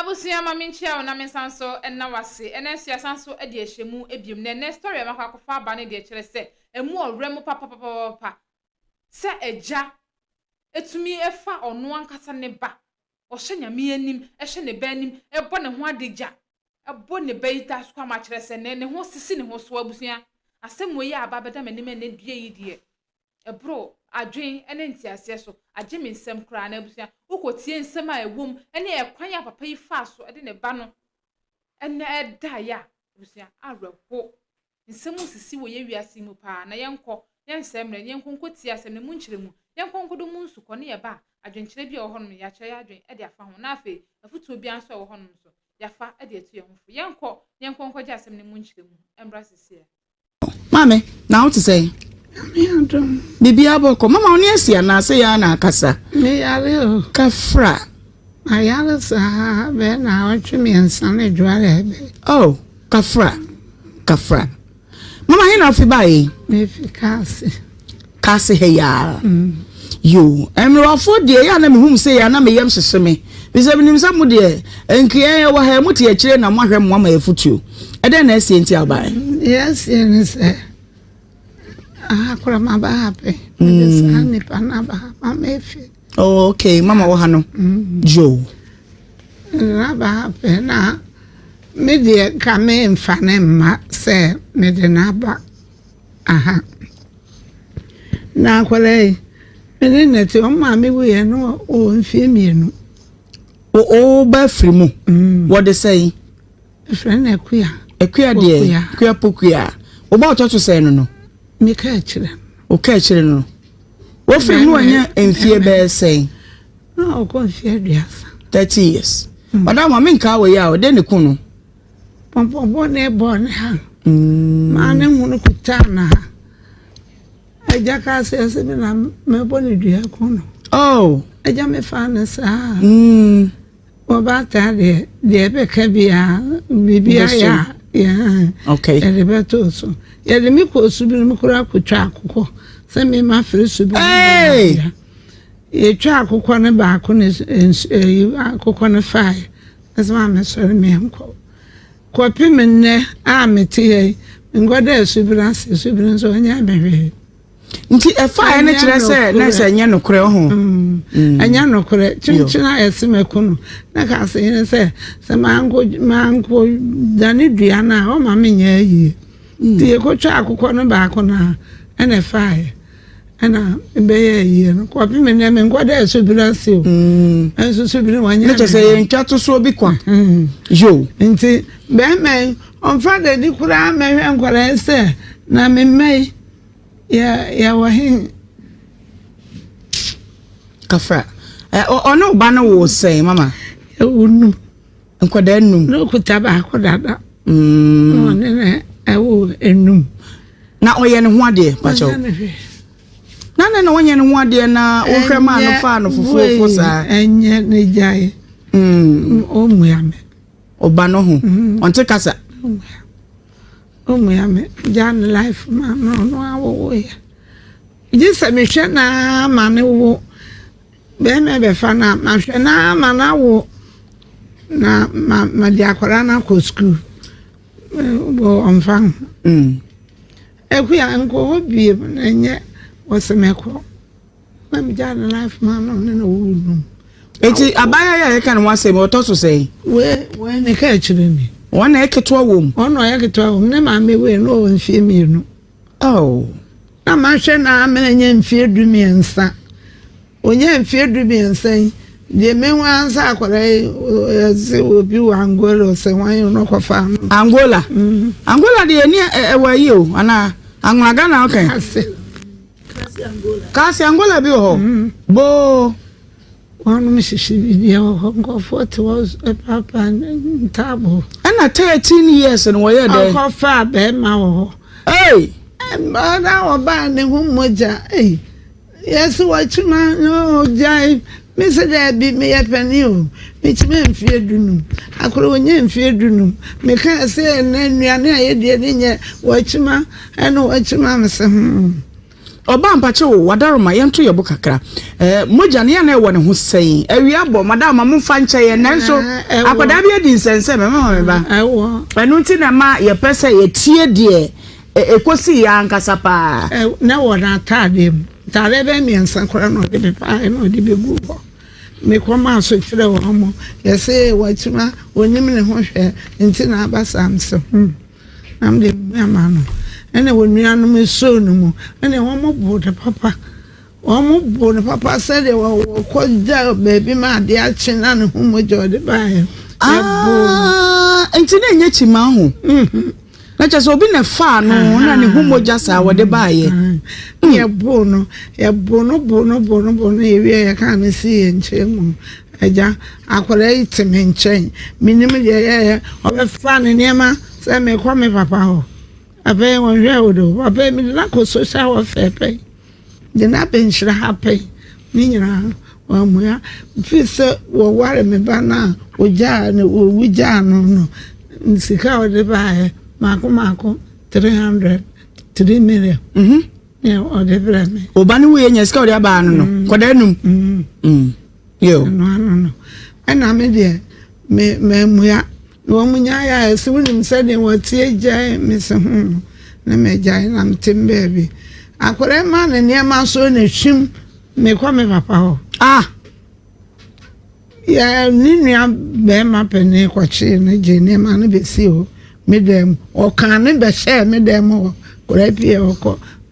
Abusia maminchia o na mensanso enna wase ena siasanso e de ehemu ebiem na next story makwakofa aba ne de kire se emu oremu papa se eja etumi efa ono ankasa ne ba o hyenyame anim ehye ne ba anim ebo ne ho adegya ebo ne baita so ama kire se ne ho sisi ne ho so abusia asemo yi aba beda manim ne due yi de ebro adwen ene ntiase so agye me nsem kra na abusia ukotie nsem a ewom ene ekwan ya papa yi fa so ede ne ba no ene eda ya abusia arwepo nsem sisi wo ye wiase mu pa na yenko yensem re yenkonko tie asem ne mu nkyeremu yenkonko do mu nsuko ne ye ba adwenkyere bi a wo hono ya kye ya adwen ede afa ho na afi afutuo bi anso wo hono so yafa ede etu ye ho yenko yenkonko gye asem ne mu nkyeremu embra sisi ya mame na what to say Bibi aboko mama oni asia na se ya na akasa me yare o kafra ayare sa be na otwemi ensan edware be oh kafra mama hina ofi bae me fi kasi he ya yo emrofo de ya na me hum se ya na me yam hyehyeme bisa binim samu de enkiye wa ha muti ya kire na mo ahwe mo ma efutuo ede na esi enti abae yes yes akora maba happy sani panaba mamefi oh okay mama wo ha no jo raba happy na me de kame mfane ma se me de naba aha na kwale me ne te o ma me wo ye no o mfie mienu o ba frimu what they say friend ekuya de kuya pokuya o ba ototo say no me ka kire o ka kire no wo frimu anya emfie be say no o ko mfie duasa 30 years madam ma nka we ya o de ne kunu pompo ne bon ha ma ne hunu kutana eja ka se bi na me boni dua kunu oh eja me fa na sa o ba ta de be ka bia bibia ya okay e be to so ye de mi ko su bi mi kura kutwa akoko se me ma fere su bi ye twa akoko ne ba ko ne akoko ne fa as ma me so me nko ko pi me ne a me tie ngoda su bi so nya behwe nti efa ene kire se na se nya nokore ho anya nokore chinchina esimekunu na ka se ene se mango dani dua na o ma me nya yi ti ko twa akoko no ba ko na ene fa ana be yi no ko bi me ne me ngoda su bi o enso su bi wanya na se ntwa to so bi kwa yo nti be me on fa de di kura me hwe nkore se na me mai ya wahin kafra ono ba no wo say mama unu nkoda enum no kutaba akodada no ne ewo enum na oye ne ho ade pacho na onye ne ho ade na wo hwe ma no fa no fofofo sa enye ne jai o muame oba no ho onte kasa Oyerepa Jan life ma no awo ya jisa me hwe na ma ne wo be me be fa na ma hwe na ma na wo na ma di akwara na ko school bo onfan ekuya nko obi na nye wosemeko ma me Jan life ma no ne wo nu eti abaya ya kan wase me otoso sei we ne ka chire ni Wana eketwa wom. Ono eketwa wom ne ma me we no mfie mienu. Oh. Na ma hwe na amenye mfie dumiensa. Onye mfie dumiensa de menwansa akwara se obi wa Angola se wan no kofa. Angola. Angola de ni ewayi o ana anwaga na okay. Kasi Angola bi ho. Bo One Mississippi video for was a papa and table. And 13 years and where they go far be ma. Hey, and now ban the home moja. Hey, yes, what you man no jai. Mr. There be me up and you. Which men fear dunum. I could only fear dunum. Me can't say and then you are near your dear what you man. I know what you mamma say. oba mpache wo wadaroma yento ye bukakra moja ne ya na ewo ne ho sɛn awia bɔ madam ma mfa nkyɛ ye nanso akwada bi edi nsense me ba ewo anu ti na ma ye pese ye tie de ekosi ya nkasa pa na wo na tade tade be mi nsankora no de be pa no de be gu ho me koma so kyerɛ wo mo ye se watuma onim ne ho hwɛ nti na abasamso am de ma no ene wonua no me so no mu ene wo mo bo de papa said they were called baby ma de achi na no hu mo jode ba he enti na nya chima ho na cha so obi na fa no na ne hu mo jasa wo de ba ye ye bo no ewie ya ka me si enche mu eja akwara itime nchen minim ye obe fa ne niema se me kwa me papa ho abe won hwe odo abe mi na ko social warfare pe de na be nshira happen ni nyina wa muya fi se wo ware me ba na oja ne wuja no nsika o de ba mako 300 3 million yeah o de bra me obani we nya sika o de ba no koda num yo no ana me de me muya wo munya ya se wonim se de wo tie gya me se na me gya na mtem baby akore ma ne niema so na hwim me kwa me papa ho ya ni nua be ma pene kwa chi ne je niema no be si ho me dem o kan ne be share me dem ho kore pie ho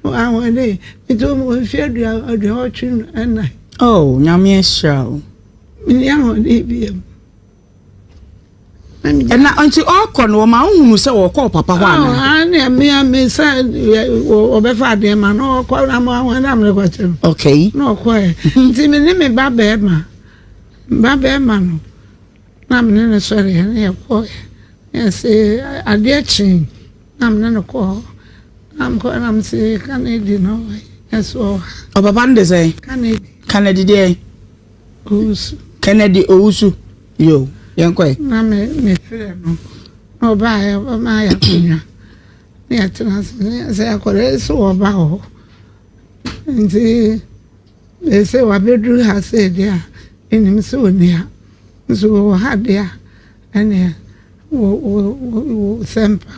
awon de ito mo fi adua de ho twi na nyame show ni ho de bi na anti no ma hunu se wo call papa ho ana na me say obefa de ma no ko na mo awon na me ko chem okay no ko nti me ni me ba be ma no na me ne sorry ya ko yes ade chin na me ne ko am ko na me say Canada no yes o papa nde say Canada dey Canada owusu yo yankoi na me fere no oba ya ma ya kunya ni atena se akore so oba ho nti ese wa bedru ha se dia enim se onia so ha dia ene wo sempa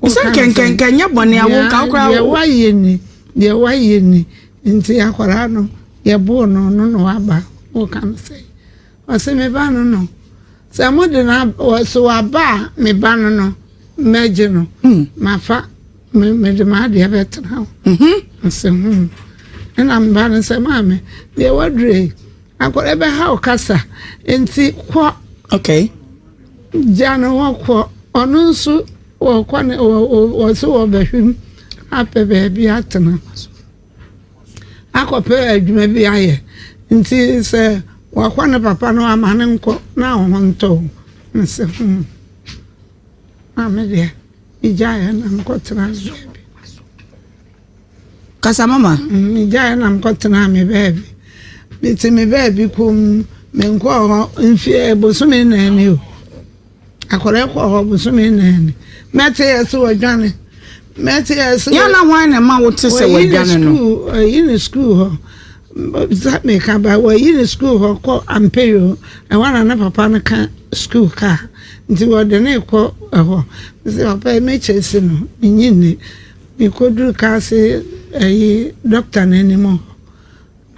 isen ken nya bone awo ka kra ye wa yeni nti akora no ye bo no aba wo kan se o se me ba no Samudi na so aba me bano no meje no mafa me de ma de betra nse ena mba no se ma me de wadre akore be ha okasa enti kwo okay jana wo kwo onu nsu wo kwa ne wo so wo behwim ape be bi atena akope adwuma bi aye nti se wakwana papa no amane nko na honto nse amede ijaya na mkotra baby kasa mama ijaya na mkotra me baby biti me baby kum me nko ho mfie bosome nani o akore ko ho bosome nani mete yeso wadwane mete yeso yana hwan na ma wote se wadwane no in school ho that make about where in school ho ko ampeyo e wana na papa na ka school ka nti wo de na ko ho se papa me chese no nyine mi ko duru ka se doctor na ni mo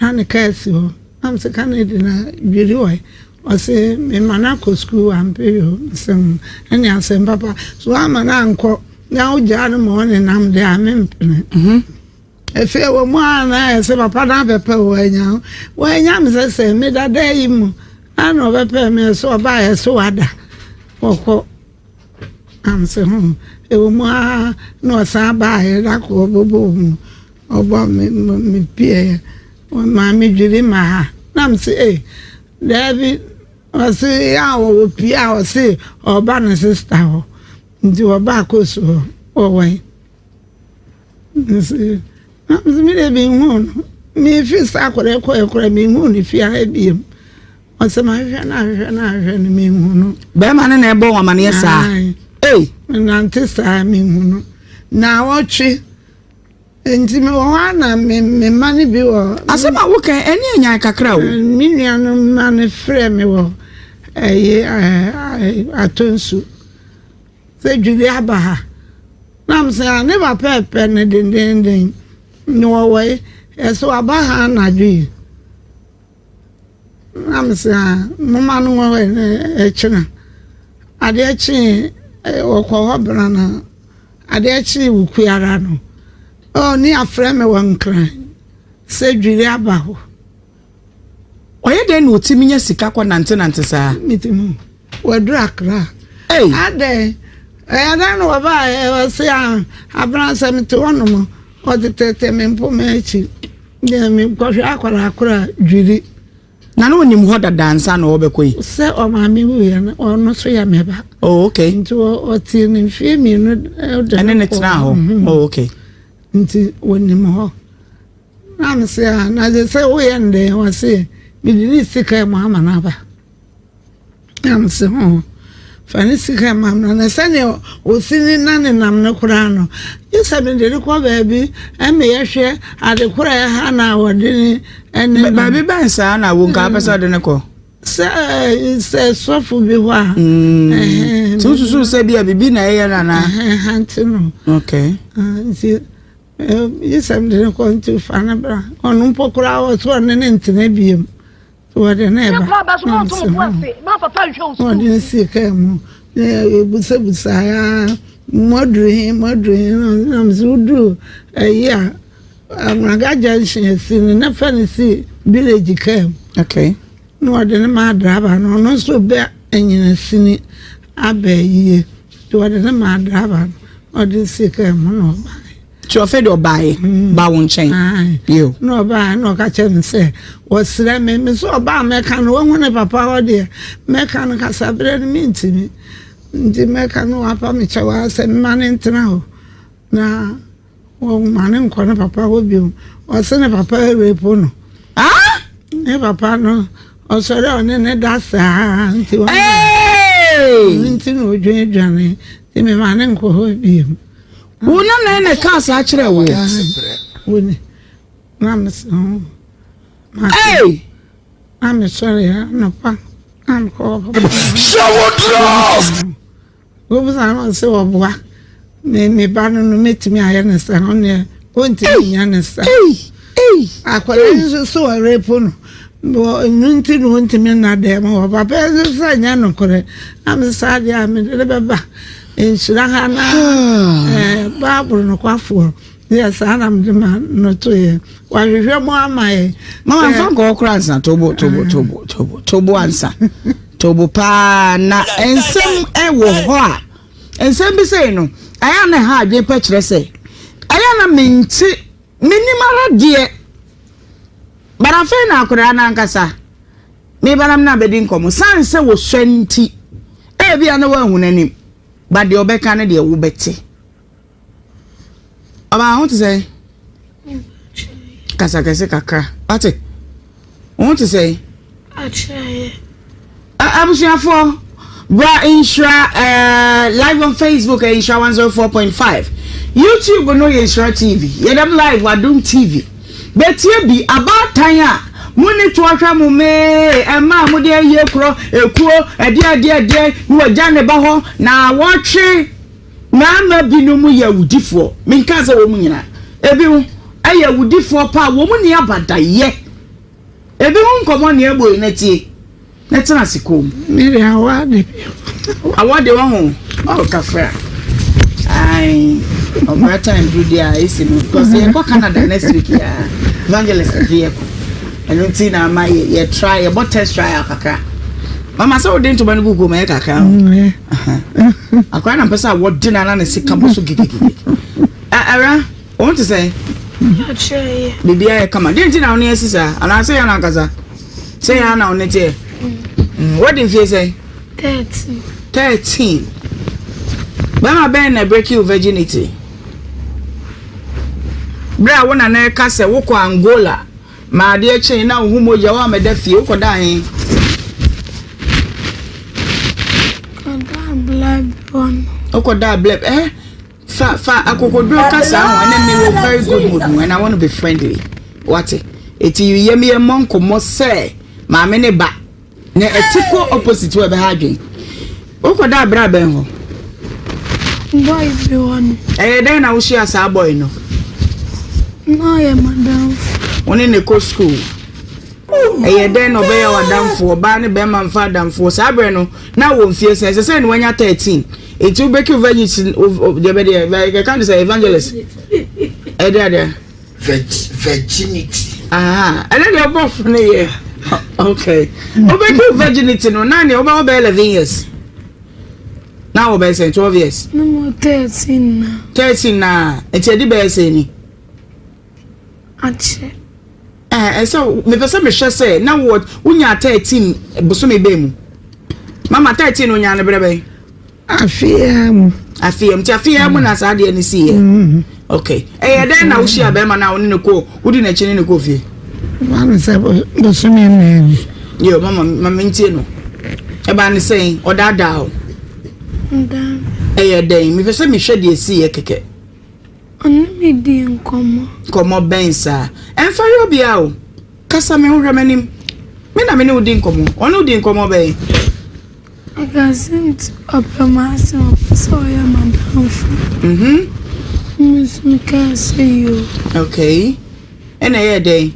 na ne ka si ho am se kan e na biri o se me mana ko school ampeyo sem eni asem papa so ama na anko na o ja no mo ne nam de amempene efe wo mo ana ese papa na bepe wo anya me se me dada yi mu ana obepe me so ba ye so wada okọ am se e wo mo no sa ba ye da ko bobo mu obo me pie o ma me dwiri ma ha na me se David o se ya wo pie o se oba na sister ho ndi oba ko so o wan nse mi de bi hu mi fi sa kore mi hu ni fi a bi o se ma hwe na ni mi hu no be ma na ebo wa mane sa na ntisa mi hu no na wo twi Enti me wana me mani bi wo. Asema wo kan eni enya kakra wo. Mi nuanu mani frɛ me wo. Atonsu. Se Julie abaha. Nam se ne ba pepe ne den. No way. Eso abaha na dwi. Nam se mama no wo echina. Ade echi okwo hobra na. Ade echi wukuara no. Oh, ni afrɛ me wankran. Se Julie abaho. Oye den no timi nya sika kwa nante saa. Mitimu. Wadra kra. Hey. Ade. Ada no baba se abran se me to no mo. O de tete me mpo me echi. Ye me kwahwe akora Julie. Na no nim ho da dansa na obekoi. Se o ma me wu ya no no so ya meba. Oh, okay. Nti o ti ni fie mi no de. Ene ne tena ho. Oh, okay. Nti woni mo ho. Na me se na je se wo ye nde wo se mi di sika mo ama na ba. Na me se ho. Fani sika ma na se ne o sini na ne nam ne kura no. Yesa me de ko ba bi e me ye hwe ade kura ya ha na wo de ni ene ba bi ban saa na wo nka pesa de ne ko. Se sofu bi wa. Susu se bia bibi na ye na na. Hanti no. Okay. Nti yesa me de ko nti fana bra. Onu mpokura wo so ne ntene biem. So de na ba. Ma papa hwe so. Odi sika mu. Busa ya modri na mzudu ya amraga junction sin na fancy village came. Okay. No de ma driver no so be enyina sini abayi to de ma driver odi sika mu no ba. To fe do buy ba won chen. You. No ba no ka chen say was me so ba me kan wo hu papa wo de me kan ka sabre mi ntimi. Ndi meka no apa me chawa se mane ntena ho na wo mane nkone papa wo bi o se ne papa repo no ne papa no o so re one ne da sa nti wo nti no dwane ti me mane nko ho bi wo na ne ka sa kire wo ni mam so I'm sorry no pa I'm called show drop. Wo busa se obua me ba no metimi aye ne se ho ne onti nya ne se akwara nso so repo no nunti no onti me na de mo papa so nya no kore am sa dia me de beba enshira ha na baburu no kwafo yes anam de ma no to ye wa hwehwe mo amae mama fa ko kransa tobo ansa tobo pa na ensem ewo ho a ensem bi sei no aya na ha adwe pa kire sei aya na menti minimara de bara fe na akura na nkasa me banam na bedi nkomo sanse wo swanti e bia na wa hunanim ba de obeka na de wo beti aba ho to say kasa kakra ate ho to say Achaye. Abusiafo Bra Insura live on Facebook Insura 104.5 YouTube no Insura TV yedam live Wadum TV betie bi about time muni to ahwa mu me ema mu de ye kro ekuo ade wo jane ba ho na wotwe na ma binumu yawudifo minka se wo mu nyina ebi wo ayawudifo pa wo mu ne abadaye ebi wo nkomo ne egbo na tie na tena sikom mere awade wa ho o kafra ai o my time do dia isi no because e ko Canada next week ya evangelist here eno ti na ma ye try ye but test try akaka mama say we to ban gugu me kaka akwa na pesa wo dina na sika boso gigigi ara want to say Achaye. bibia e kama dey ti na oni asisa ana say ya na kaza say ya na oni tie what did you say 13 Bama ben na break your virginity bra wona na ka se wo ko Angola ma de eche na hu moja wa meda fie wo ko da hin Kada blood one. wo ko da bleb Fa akokodo kasa and then me will very good mood and I want to be friendly. What it you hear me a monk must say, my many back. Ne etiko opposite we be hadwen. Okoda bra ben ho. Boy be one. Den na wo share sa boy no. No, yeah, madam. One in the co school. Den no be ya wadamfo ba ne be man fa damfo sa bre no na wo mfie say when you 13. It will break you virginity of the better like I can't say evangelist. Virginity. And then you're both from here. Okay. Break you virginity no nani about 11 years. Now about 12 years. No more 13 now. 13 na. It's a debate saying. Ache. And so me person me say now what when you are 13 bosome bemu. Mama 13 onya na brebe. Afiem na sa de ni see. Okay. Den na wo share be ma na wo ne ko wodi na chine ne ko fie. Mama say bosome me. Yo mama ntie no. E ba ne say odada o. Ndam. Den me pese me hwe de see keke. Onu me di nkomo bensa. Enfa yo bia o. Kasa me ho hwemanim. Me na me ne odi nkomo. Onu odi nkomo be. I can't open myself, so I am a downfall. Miss me can't see you. Okay. And a day.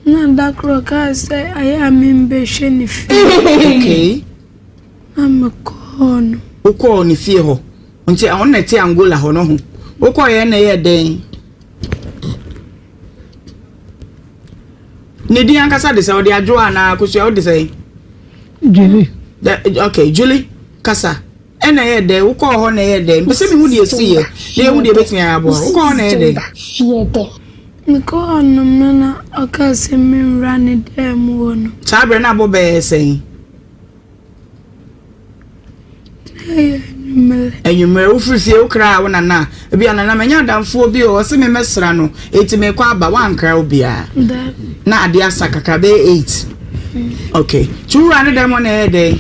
Now that crook I say I am in Besheni. Okay. I'm a corn. Oko ni fie ho. Unti a won na ti Angola ho no ho. Oko ye na ye den. Ne di ankasa de se o de adwo ana akosua o de se. Julie. Okay, Julie Kasa. Ena ye de wo ko ho na ye de. Mbese me hu de esi ye. De hu de betimi abo. Wo ko na ye de. Me ko on na akase me run dem won. Chabre na bo be sen. Enyume wo frifie wo kra wo na. Ebi anana menya damfo bi o se me mesra no. Eti me kwa ba wan kra obi a. Na ade asakaka be 8. Okay. Chura ne dem na day.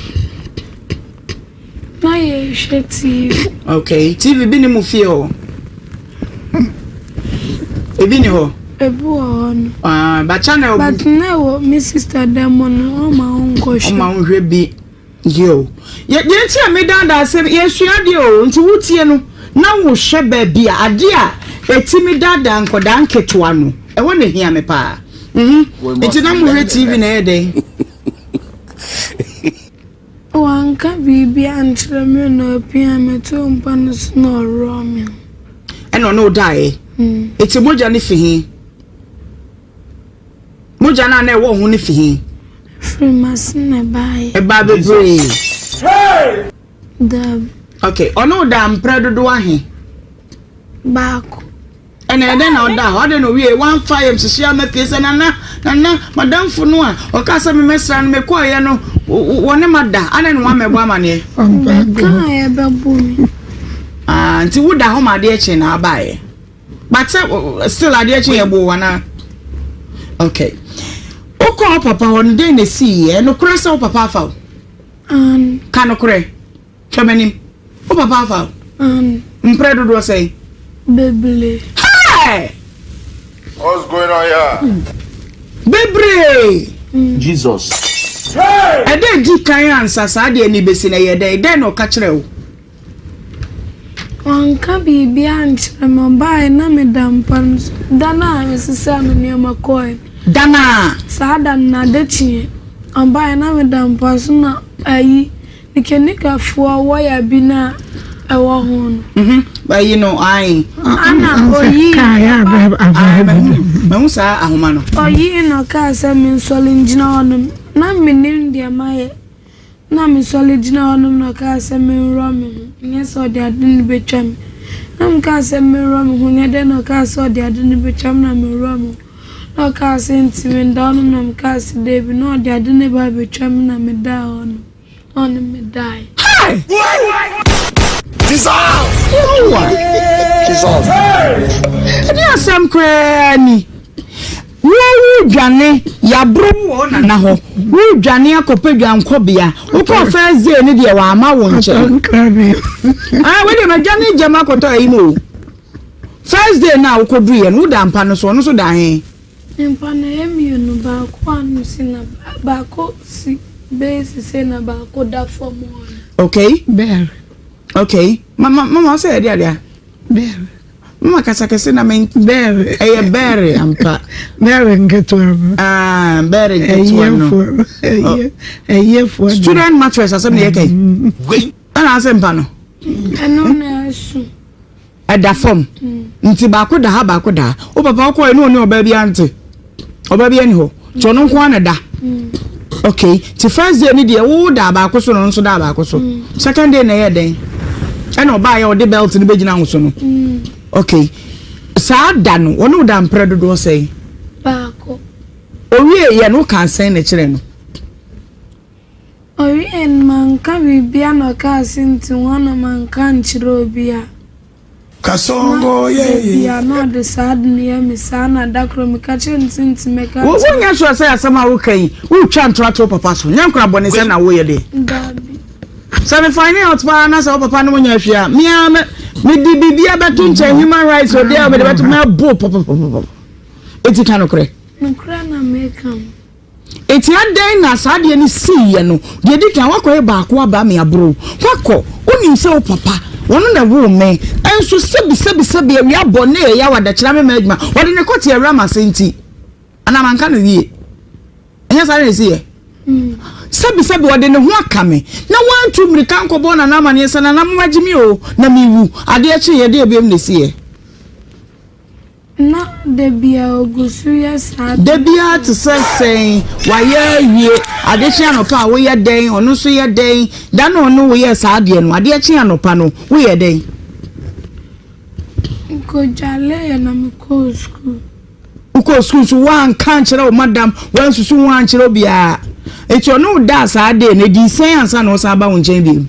Na ye TV. Okay. TV bi ni mu fie ho. Ebi ni ho. Ebu on. Ba channel. But now my sister dem on ma unko o ma unhwe bi. Yo. Ye ti a me danda se ye sua de o. Nti wutie no. Na wo hwe ba bia ade a etimi dada nkoda nketoa no. E wo ne hia me pa. Iti na mu TV na e dey. Wanka bibi antre me no pia me to mpa no sno ro me. E no die. Iti moja ni fihi. Moja na e wo hu ni fihi. Free masina bai. E ba bebre. Hey! Dab. Okay, ono da mpredo do ahe. Baako. And then I don't know, we 1-5 social methods and Madame Funua, or Casa Messer and Mequia, no, one mother, I don't want my woman here. Until would the home I dear chin, I'll buy. But still, I dear chin, a okay. O call papa on day the sea, and no cross of papa foul. Cano cray. Chamanim. O papa foul. Impredo do say. Visibly. What's going on here? Bebre. Jesus. Hey! I dey di kan answer sa de ni besi na ye dey no ka kire o. Wanka bibi antre mo bai na me dampan dana me sisa no ne makoy. Dana. Sa dan na de chi. An bai na me dampan so na ayi. Nikenika fo waya bi na ewo ho no. But you know I Ana oyi me musa ahoma no. Oyi no ka se me nsole ngina onum na me nim de maye na me nsole ngina onum no ka se me nro me nye so de ade ni betwam na me ka se me nro me hu nye de no ka so de ade ni betwam na me nro me no ka se ntime nda onum na me ka se de bi no de ade ni ba betwam na me da on me die. Jesus! Jesus! Any some cranny. Woo dwane ya brom wo na ho wo dwane akope dwankobia wo ko first day ni de wa ama wo nche we de no dwane jama koto ayi no first day na wo kodu ye no da mpa no so da he mpa na emi no ba ko anu si na ba ko si base se na ba ko da for mo okay bear okay mama say dia bear mama kasa na men bear bear ampa bear ngeto bear ngeto no for student mattress asem na yekai ana asem pa no eno na su ada form nti ba ko da ha ba ko da o papa ko eno ni oba bia nti oba bia ni ho chono nko na da okay ti first day ni de wo da ba ko so no nso da ba ko so second day na ye den eno ba ya o de belt ni begina ho so no okay sa da no wono da mpredo do say ba ko owie ye no kan sen na kire no owie en man ka bibia no ka sinti wona man kan chiro bia Kasongo ya no de sad ni mi sana dakro mi ka chen sinti me ka wo nya so say asama wo kan wo twa ntoato papa so nya nkra bone se na wo ye de dabi so me find out pa na say papa no nya hwia me di bibia beto nche human rights o dey be beto me bo papa eti kan okre na make am eti adan na saade ni si ye no de di kan wakoye ba ko aba me abro kwako onim se o papa wono na wo me enso sebi e wi abone e ya wada kira me madwuma wode ne kote e rama senti ana manka no wie enya sare ne sie sebi wode ne ho aka me na wantu mrika nkobo na na mane sana na mwagimi o na miwu ade e chi ye de ebiem ne sie na debia ogusu ya sad debia to say waye wie ade chi anopa wo ye den onu so ye den da no no wo ye saade no ade chi anopa no wo ye den ko jale na me ko school uko school so wan kan kire o madam wan susu wan kire bia eti onu da saade ne di sen ansa no sa ba won chen bi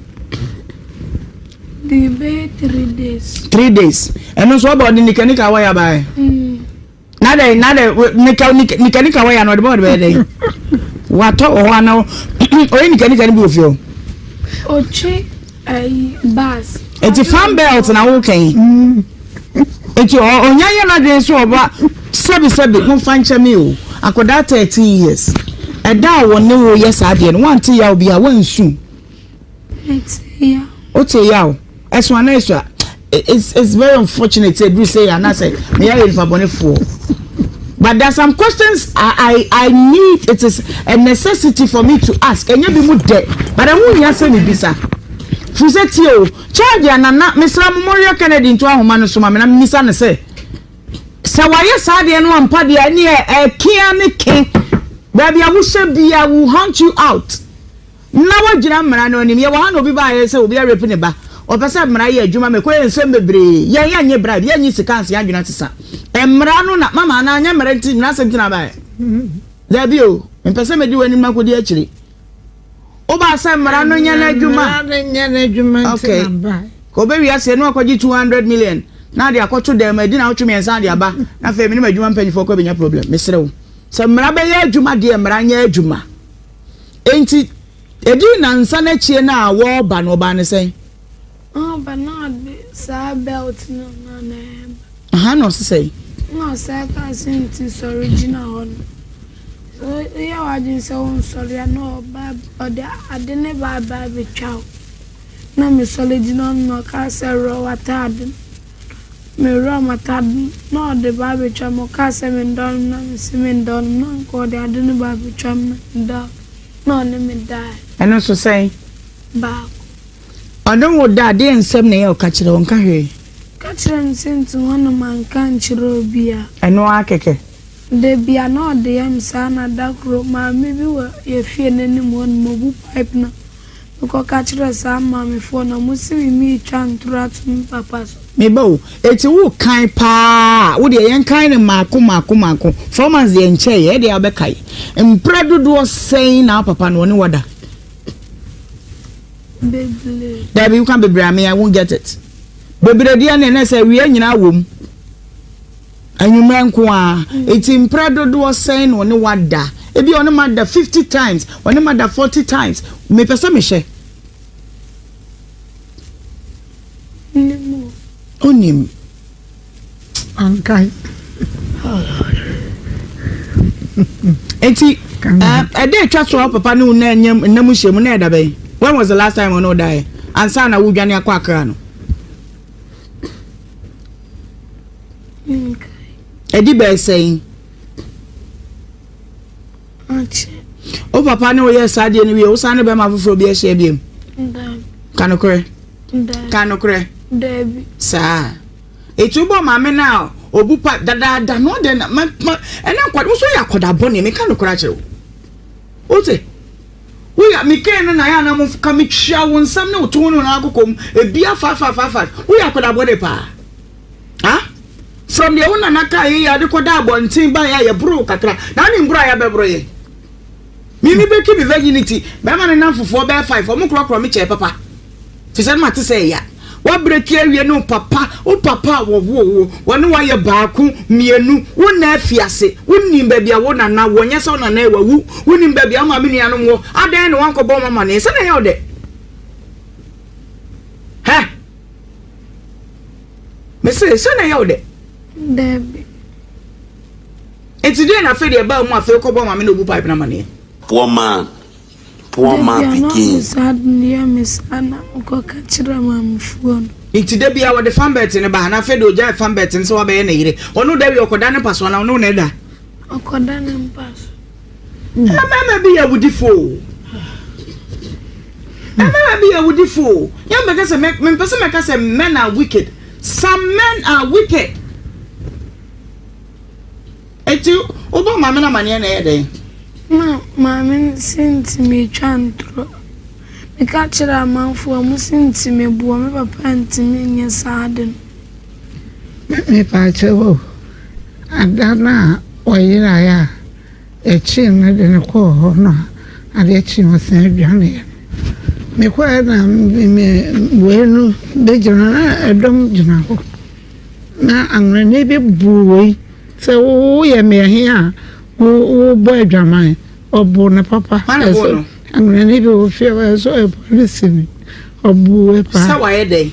the be 3 days 3 days eno so about the mechanical wire by nada mechanical wire no the board be dey wato o wana o mechanical bi ofio ochi ai bus eti fan belt na wo kan eti onyanya na dey so oba sebi mo fanche me o akoda 13 years eda won wo yes ade no wanti ya obi a wansu yeah ote ya o eswana eswa it's very unfortunate to say and I say me ya for bonefo but there are some questions I need. It is a necessity for me to ask and you be mu de but I won't answer me bisa fuzeti o charge anana Mr. Memorial Kennedy into ahoma no so ma na misa ne say waye saade no ampa de ani e kia ne ke baby awusha bia will hunt you out na wajira mra no nim ye wa na obi ba ye say obi arep ne ba opesa mra ye adwuma me ko ensem bebre ye anye bra ye nyi sikanse adwuna tesa emra no na mama na anya mra nti na asem tina ba da bio mpesa me di wani makodi akire oba sa mra no nya na adwuma okay ko be wi ase no akodi 200 million na de akoto dem adi na otwe me nsa de aba na fe me ni adwuma mpanyifo ko benya problem mesrew se mra be ye adwuma de mra nya adwuma enti edi na nsa na chie na awo ba no ba ne sen but not sa belt no no say no sa ka since original one so yeah wajin so on sorry no ba ode ade ne ba be chow na me solid no ka se ro watad me ro matad no de ba be chow mo ka se me don na me se me don no ko de ade ne ba be chow da no ne me die and also say ba Odon wo da de ensem na ye o ka kire won ka hwe ka kire nsinti wono man kan kire bia eno akeke de bia no de yam sana dakro ma me bi wo ye fie nanim won mo bu pipe na ko ka kire sa ma me fo na musimi mi twantura tum papa so me bo eti wo kan pa wo de yen kan ne mako 4 months ye nche ye de abekai empredo do sei na papa no ne wada Baby. That you can't be brave. I won't get it. Baby, the dear nene say we are in our womb. Anyumenko a eti mpredo do say no ne wada ebi one mada 50 times one mada 40 times me pese me hye onim ankai eti dey twa so papa ne una nyam namu hyemu na eda bay. When was the last time we no die ansa na wo dwane akwa akra no edi be saying o papa ne o yes ade ne wi o san be ma foforo bi e hye biem kanokre Debbie sa etubo ma me na obupa dada no de na ena kwad so yakoda bone me kanokra kire ote we ya me ken na ya na mo ka me twa won sam na oto no na akokom ebia fa we yakoda bone pa ha from the one naka ya de koda abontin ba ya bro kakra na ni bro ya be bro ye mimi be keep virginity be ma na fofo be 5 o mo krokro me che papa fi se ma te say ya wa break awie no papa o papa wo woni wa ye baaku mienu wona afiase woni ba bia wo nana wo nya se nana ewawu woni ba bia ma me nuanom wo adan ne wanko bo mama ne se na ye ode ha me se na ye ode Debbie enti dey na fe de ba mu afi ko bo mama no bu pipe na mane Poor man pikin. Sadly, Miss Anna, Kokachira, Mam Phone. Iti de bia wo de fanbet ne ba na fe do ja fanbet nso wa be na yire onu de wi okoda ne paso na onu ne da Okoda ne paso mama bi ya wudifo yam be kase me pese me kase men are wicked. Some men are wicked. Eti obo mama na mane na ye den Mama sinti me chantro me kachira manfo amu sinti me buo me papa ntimi nye saden me pa chewo adana oyira ya echi na de ne ko ho no ade echi no se aduane me kwa na me wenu be jona na edom jona ko na anre ne be buoi se wo ye me hia wo boy drama obu na papa eso anre ne be wo fie so e police ni obu e pa sa wa ye dey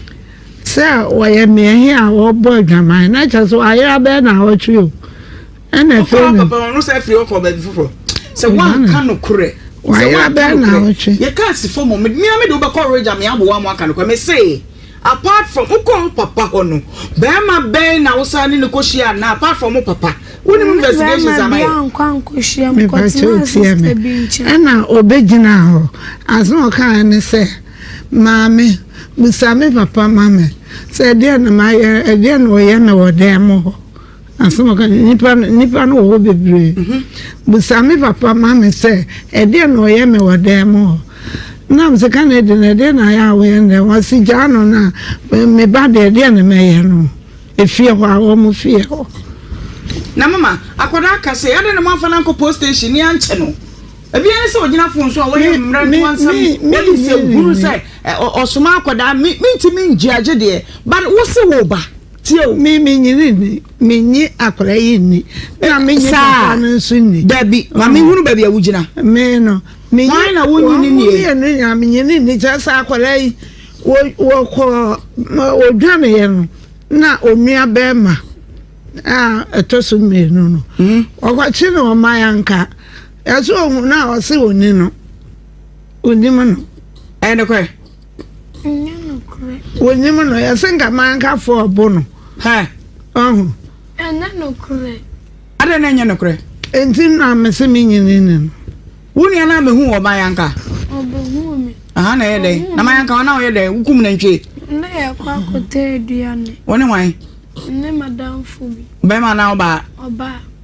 sa wa ye me hia wo boy drama na cha so ayira be na ho trio ena fe ni papa no se free ko ba bifo se wan ka no kure wa ya be na ho trio ye ka si for me do be courage am ya bo wa mo aka no me say apart from uko papa hono be ma be na usa ni ne koshia na apart from papa woni investigations am ya kwankoshia mkotina sister binche ena obegina ho aso ka ne se maame busame papa mame se de na ma de no ye me wo dem ho aso ka nipa no wo bebre busame papa mame se de no ye me wo dem ho na mse kan de na ya we nde wasi jano na me ba de na me ye no efie ho a wo mu fie ho na mama akoda ka se ade na manfa na post station ni anche no ebi ene se ogina fon so a wo ye mra to ansam wo se guru se osoma akoda mi ti mi njiaje de but wo se wo ba tie mi nyini mi nyi akoda yi ni na mi nyi papa no so ni dabi ma mi hunu ba bia wugina me no mi why na wo nyini ni ya mi nyini ni just akoda yi wo ko odwane ye no na onua be ma etosu me no ogwachi no mayanka yaso na wose woni no onima no ene kwe nyano kure onima no yasenga manka fo obo no ha enano kure ade na nyano kure enti na mese mi nyini no woni ana me hu o mayanka obo mi aha na ye dey na mayanka na o ye dey wukum na ntwe na ya kwa kote aduane woni wan ne madam fubi be ma na oba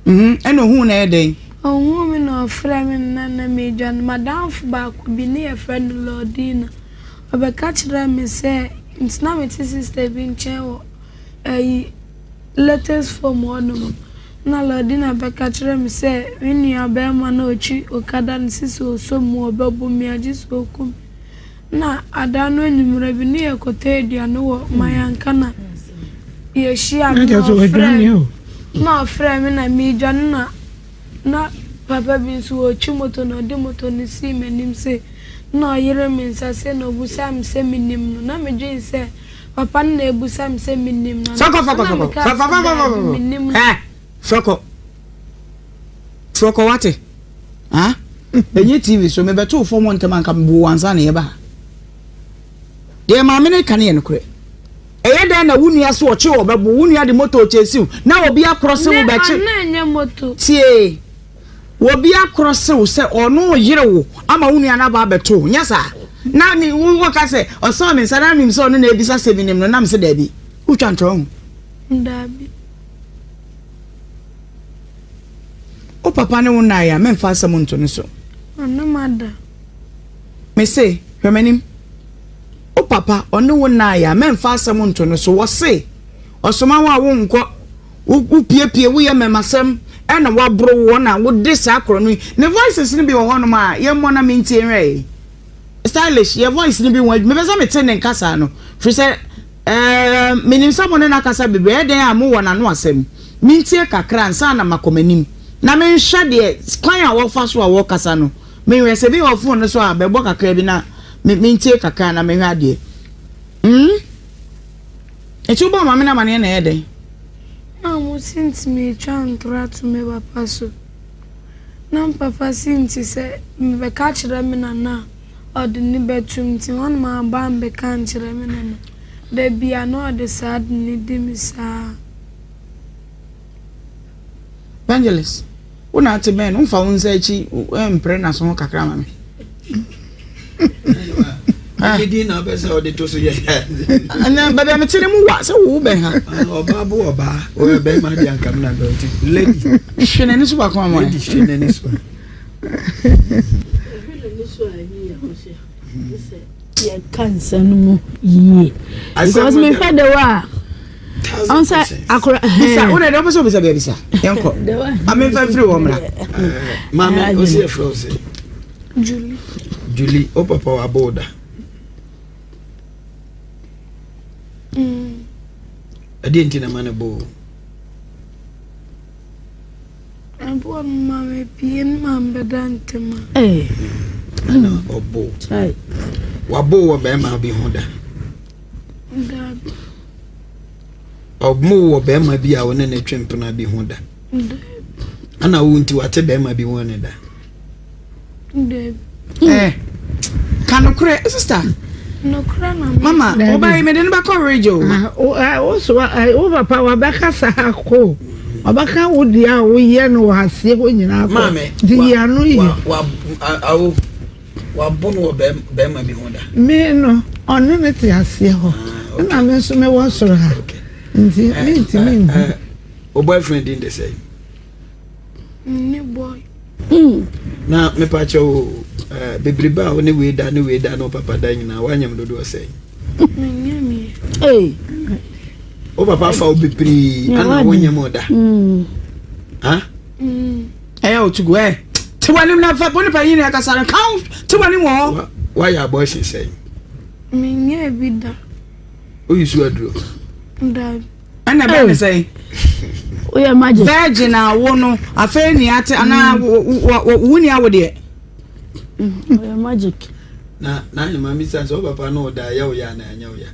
ene hu na ye dey ohun mi no fra mi na me jan madam fuba ku bi ne ya friend Lordina obeka kira me say it's na me sister bin chewo latest form onum na Lordina beka kira me say when you be ma na ochi okada nsiso so mu obabu mi ajiso kum na adano nyumre bi ne ekote aduane wo mayanka na ye shia no na frɛ me na me dwan na papa bi nso o chimoto na de moto ni si menim se na yere me nsa se na obusa me se menim no na me dwen se papa na ebusa me se menim no Foko wate ha enye TV so me beto fo mo ntema nka mbu wansa na ye ba de ma me ne kane ye no kure eye den na wunua so oche obebo wunua de moto chesiu na obi akrose wo beche na enye moto tie obi akrose wo se ono yire wo ama wunua na ba beto nyasa na ni wo ka se oso me sana mi so no na ebisa sebinim no na me se da bi utwa ntro ndabi o papa ne wona ya me mfa asem nto ne so ana mada me se hwemanim o papa one wona ya me mfa asem nto ne so wo se osoma wa wo nko wo piepie wo ye memasem e na wa bro wo na wo de sa akro no ne voices ne bi wo hono ma ye mo na me ntie nwe stylish your voice ni bi won me pesa me tene nkasa no fi se menim samo ne na kasa bebe e den amu wo na no asem me ntie kakra nsa na makomanim na me nhwa de kwan a wo fa so a wo kasa no me wese bi wo phone so a bebo kakra bi na me ntie kakra na me hwa de etu bo ma me na mane na e den mo since me try to me papa so na papa since se me be ka kire me na odini betum ti won ma ba mbe kan kire me na de bia no de sad ni de mi sa Evangelist una ate men unfa unza echi empre na so kakra ma me Akidi na be se o de to so ye ana baba me tire mu wa se wo be ha oba bo oba o be ma di ankam na be ti lady hwene ni so ba kwa mo lady hwene ni so yeah, cancer no more. Yeah. Because me fed the wa. Answer akora. Bisa, una do so bisa bisa. Yanko. Amen fa free wo mra. Mama, o se fro se. Julie, o papa wa boda. Adi ntina mane bo. Abo mama pien mamba dantema. Ana obo. Right. Wabo wo be ma bi hoda. Ndab. Obo wo be ma bi a wona na twempena bi hoda. Ndab. Ana wo nti wate be ma bi wona da. Ndab. Kanokure sister. No kra na Mama, oba me den ba ko radio. O so o papa wa baka sa ko. Obaka wo dia wo ye no hasie ho nyina ko. Di ya no yi. Wa bono wo be ma bi hoda. Me no, onu me ti hasie ho. Na me so me wo soro ha. Nti me. O boyfriend in the say. Ni boy. Na me pa cho bebriba o ne we da no papa da nyina wanyam dodo say. Nyami. O papa fa o bepri ana wonyam oda. Ha? O to go ti wani na fa boni pa yin ya kasara count ti wani mo why your boy say me nye bida o yisu aduro nda ana be me say O ya magic virgin a wo no afa ni ate ana wuni awo de o ya magic na ya mami say so papa no da ya o ya na anya o ya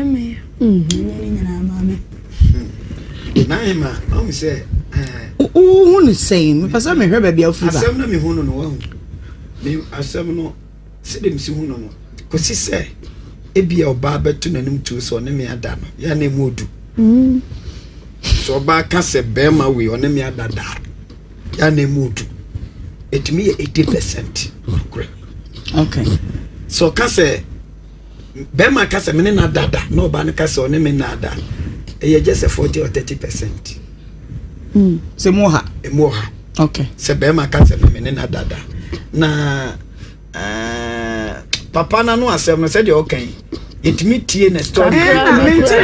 me nyina mama na ya ma o say who the same pasa me hwe ba bia ofi ba asem na me hunu no wa me asem no sidem si hunu no ko si se ebia oba betu nanim tu so ne me ada no ya na emu odu so oba ka se be ma we one me ada da ya na emu odu etimi 80% okay so ka se be ma ka se me na dada no oba ne ka se one me na ada e just 40 or 30%. Se moha okay se be ma ka se me na dada na papa na no asem no se de okay etimi tie na story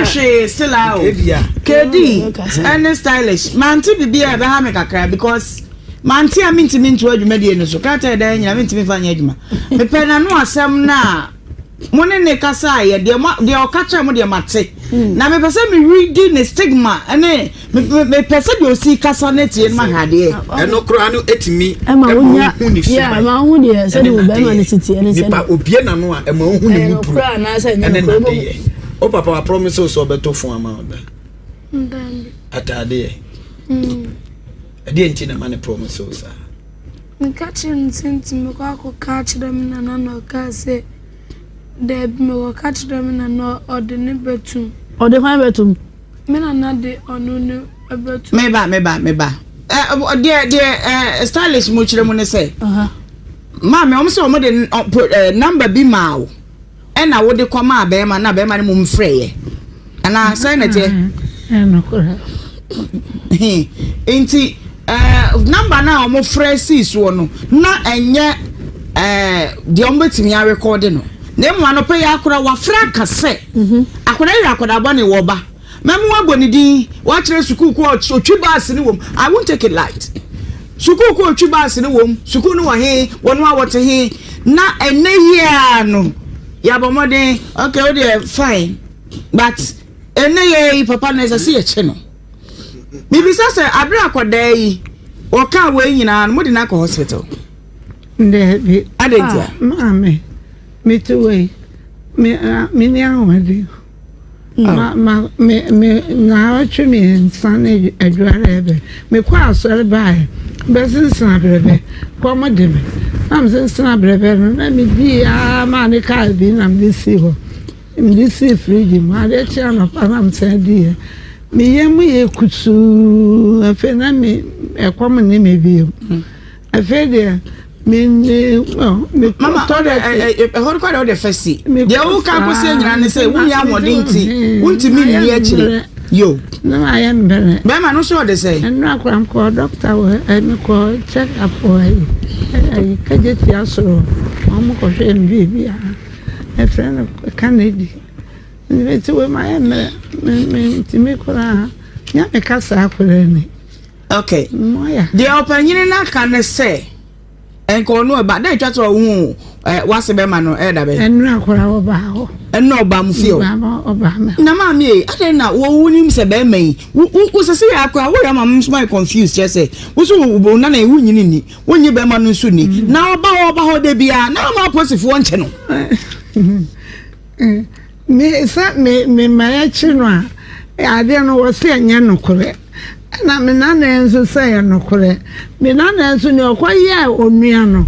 she still out KD and stylish manti bibia be ha me kakra because manti aminti mintu adwuma de no so kata da nyina minti me fanya adwuma me pe na no asem na mo ne kasa ye de okacha mo de mate na me pese me reading the stigma ene me pese de osi kasa na tie ma hade eno kro no etimi ma wonya yeah ma hu de se de be ma ne titi ene se pa obie na no a ma hu ne mu pro ene na de o papa wa promise so obeto fun ama oda ndambi atade ade enti na ma ne promise so sa nkachi ntinti me kwa catch them na no ka say de me ko catch them na no odene betum ode kwan betum me na de onu ne betum me ba stylish mo chire mo ne say ma me o so mo de number bi ma o e na wo de koma be ma na be ma ne mo mfreye ana say na te no kora enti number na o mo fresi so no na enye de o betimi a record no na mu anope ya akora wa fra kase akora ira akora ba ne wo ba memu agoni din wa kire sukuu ko otwi bass ni wom I won't take it light sukuu ko otwi bass ni wom sukuu no wa he wono a wote he na ene ye no ya bomode okay o dey fine but ene ye papa na say ye che no bibi sase abira akoda yi o ka we nyina no mo di na ko hospital nde adentia mame me to way me ni awade ma me na achu me nsane adware ebe me kwa asore bae besin san brebe kwa modeme am san brebe na me di ma ne ka bi na me si ho me si fridge ma de chia no pa na me di me yemu ye kutu afa na me ekwam ne me bi afa de mama hor kwa de fesi de wo ka ko se nyina ne se wo ya modin ti wonti mi ni akire yo no I am better be ma no so de say no akram ko doctor we me ko check up ai ka je ti asoro am ko hwe mbi bia e friend Kennedy ni ti we ma me ti me ko ra nya me ka sa akure ni okay moya de opanyini na ka ne say enko no ba da twa to hu wase be ma no da be enu akora wo ba ho enu oba mu fie oba na ma me ade na wo wunim se be mai wo se se akora wo ya ma my confused je say wo so wo na ewu nyini ni wo nyi be ma no so ni na oba ho de bia na ma posifo nche no me sa me ma ya chi no a ade no wo se anya no kore na me na enso say no kore me na enso ni okoye onua no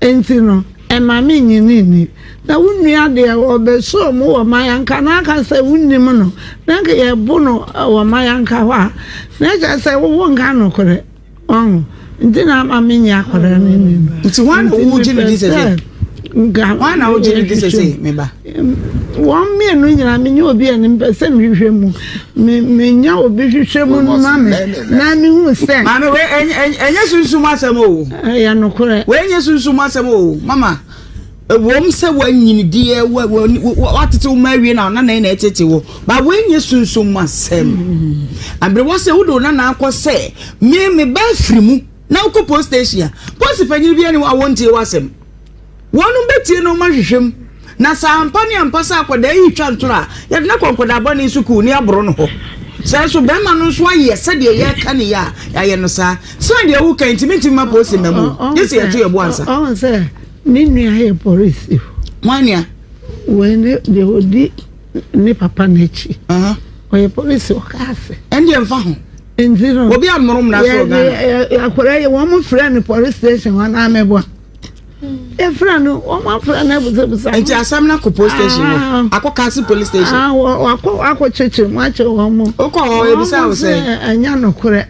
enti no e ma me nyini ni na wunua de obeso mo wo mayanka na aka say wunnim no na ke ye bu no wo mayanka ho a na ja say wo nka no kore on enti na ma me nya kore ni enti wan wo ji ni say wan wo ji ni say me ba one me no nyina me nya obi ani mpese me hwehwe mu me nya obi hwehwe mu no ma me na me hu se ma me we enye sunsum asem o ya no kore we enye sunsum asem o mama wom se wanyini die watete wo ma wie na na etete wo ba we enye sunsum asem abre wo se wo do na akọ se me ba firi mu na ko post station post panyini bi ani wa wontie wasem wonu betie no ma hwehwem na sampani ampasa akoda yi twa ntora ya na konkoda boni suku ni abro no ho sai so be ma no so aye se de ye ka ne ya ye no sa so de wo kan timiti ma post na mu yesi ya to ye bo ansa on say ni nua he police wania when de odi ni papa nechi oye police o ka ase ende mfa ho enziro obi amorom na so ga akora ye wo mo friend police station wan amebo efrano o ma frana buza enti asam na ko police station akọ kasi police station akọ cheche ma che wo mo okọ ebisa wo say anya no kore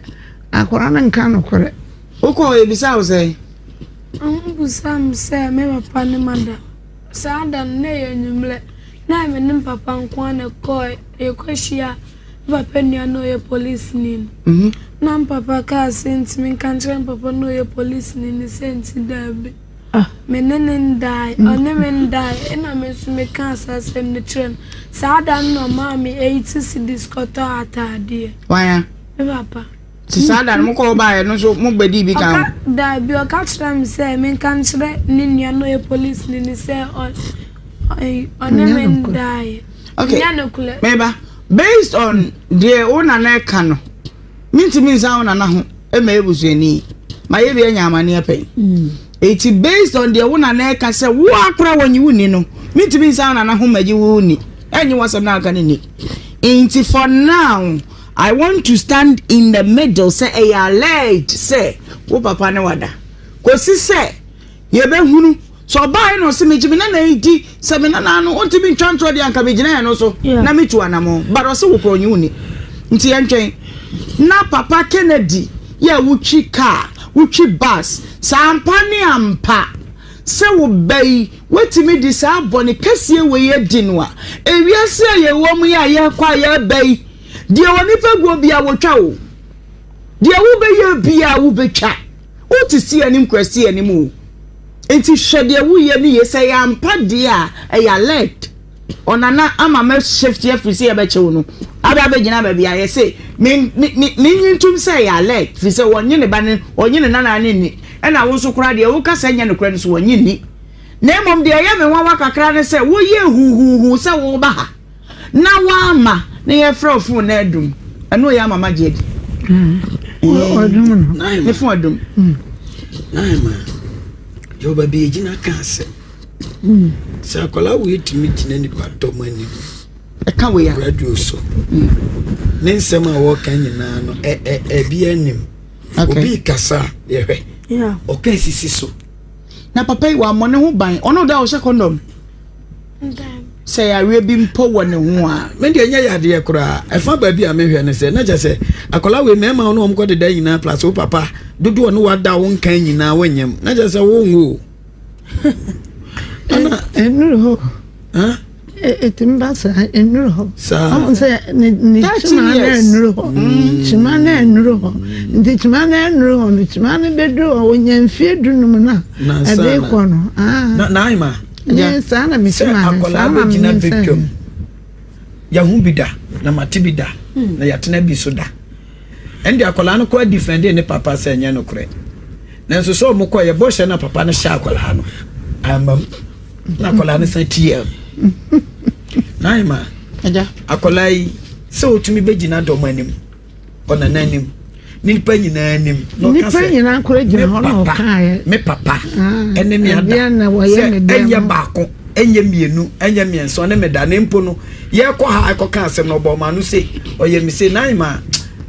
akora na nka no kore okọ ebisa wo say busam say me papa ne manda sa dan ne yenyumle na me ne papa nko na ko e kwashia papa ni ano ye police ni na papa ka sentiment kan papa no ye police ni senti dabe menene ndai onemen ndai ena mesume kansa sem ne trem saada no mami 80 discoto atade waya papa si saada mo ko ba no so mo gbedi bi kan da bi o ka trem se men kan chere ni nua no e police ni se onemen ndai okay meba based on the owner na kano mintimi sound na ho e ma ebusuani ma ye bi anya amane apen it based on the owner na ka say wo akora wanyi wuni no mintimi sound na ho maji wuni enyi wasam na aka ni inti for now I want to stand in the middle say e alleged say wo papa ne wada kosi say ye be hunu so buy no se mejimi na edi se me na no ontimi twantro de anka mejina no so na metu anamo but o se wo kro nyuni nti yentwen na papa Kennedy ye wuchi car wuchi bus sampani ampa se wo bai wetimi di sa boni kase we ye di no a ewiase ye wo mu ya ye kwa ye bai de woni paguo bia wo twa wo de wo be ye bia wo betwa wo ti si anim kwasi anim o enti hwede wo ye ni ye say ampa de a ya let onana ama me shift ye free say ye be chewo no ada be gina ba bia ye say me nyintum say ya let free say wonye ne ba ne wonye ne nana ne ni e na wo so kura de wo ka sanya ne kura ne so wonye ni na mom de ye me wa kakra ne say wo ye hu say wo ba ha na wa ma ne ye frofo na adum eno ya mama je di odum no ne fo adum naima yo ba bi ejina ka se sa kola we timi tina ni pato mani e ka we ya radio so ne nsema wo kan nyina no bi anim obi kasa ye hwe o kan sisi so na papa yi wa mo ne ho ban ono da o she condom say ya we bi mpo wo ne ho a me de nya ya de kura e fa ba bi a me hwe ne se na je se akola we mema ono om ko de da nyina plus o papa dodo no wada won kan nyina wanyam na je se wo ngo ana enuru ho etimbasa enuru ho am se ni chima na enuru ho chima na enuru ho ndi chima na enuru ho ni chima na bedu o nyamfie dunum na ade ko no na ima yes sana mi chima akola we gina betwam ya hu bida na matibida na yatena bi so da endi akola no ko defend ne papa se nya no kure nanso so mo ko ye bo hye na papa no sha akola no amam na akola no sa tm naima aja akola yi se otumi begina do manim ona nanim nipa nyina anim no ka se nipa nyina kure gina ho no kae me papa ene mi ada enye baako enye mienu enye mienso ne meda ne mpo no ye ko ha ko ka asem no bo ma no se oye mi se naima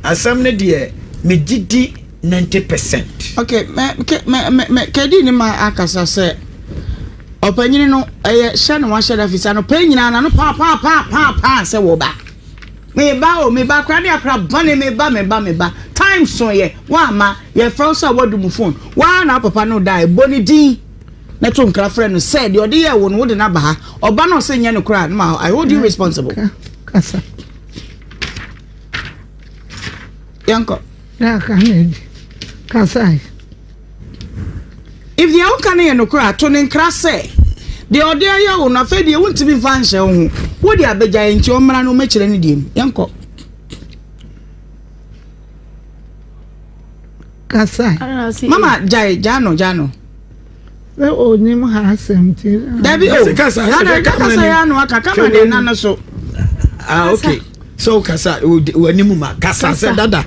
asem ne de me gidi 90%. Okay, me kedi ni ma akasa se opanyini no eye hye na wa hye da fisa no panyina na no pa se wo ba me ba kra de akra bane me ba time so ye wa ma ye fro so wadum phone wa na papa no die boni din na to nkra friend no said you dey wo no wo de na ba ha oba no se nya no kra ma I hold you responsible kasa yanko na kanedi kasa if the old can no kra to ne nkra say the odea ya wo na fe de wuntimi fanhye ho wo de abeja enti o mra no mekire ne diem yanko kasa mama jano we oni mo ha semti dabi o kasa ya no aka kama de na so okay so kasa wani mu ma kasa se dada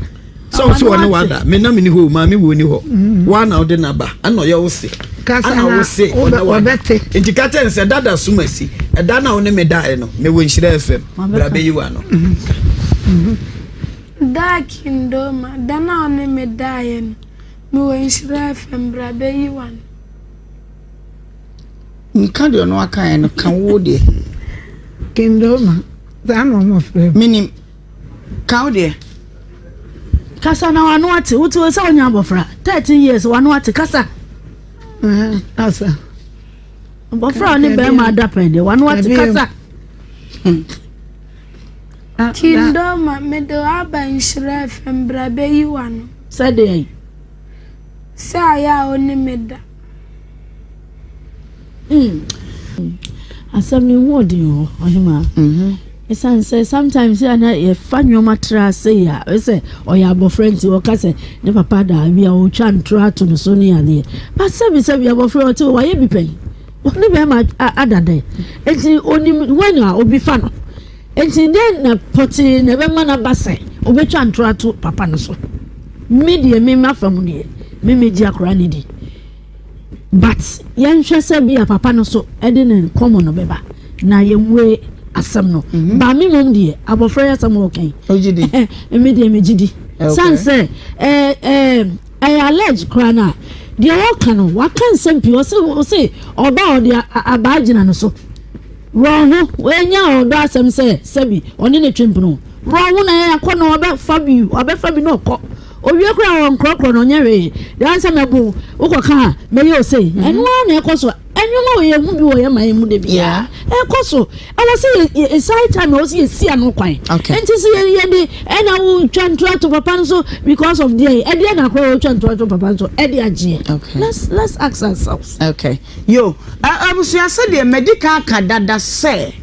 so woni wada me na me ni ho ma me wo ni ho wa na ode na ba ana ye wo se ana wo se obete indicate se dada sumasi e da na woni me da e no me wo Nhyira FM bra be yi wa no da kindoma da na woni me da e no me wo Nhyira FM bra be yi wa no nka de no aka e no kan wo de kindoma da no mo fre minim ka wo de kasa na wanu ate wutu se onya abofra 13 years wanu ate kasa kasa abofra ni be ma dapende wanu ate kasa kindoma me do aba Nhyira FM bra be yi wa no sade sa ya oni me da asami wodi o OHEMAA esan say sometimes na ye fanyoma tra say ya we say oya abofra nti o ka say ne papa da bia o twa ntro ato no so ne ya ne but say bia abofra o ti wa ye bi pen oni be ma adade enti oni when a obi fa no enti den na poti na be mana base obetwa ntro ato papa no so me de me mafam ne me ji akora ne di but yen hwese bia papa no so ede ne common no beba na yemwe asem no ba me mom de abofra ya sam okay ojidi me de me jidi sanse allege krana de waka no waka nsem pi o se oba o de abagina no so wrong wenya odo asem se sebi oni ne twempuno wrong na ya kɔ no oba fabi no kɔ owie kura won krokro no nyere de ansa mebu ukoka me yo say enu na ekoso enwuma we mu bi wo ye man mu de bia ekoso I was say a side time I was see anu kwan enti see ye de ena wo twantwa to papa so because of there e de na kwa wo twantwa to papa so e de agye let's ask ourselves okay yo abusia say the medical kadada say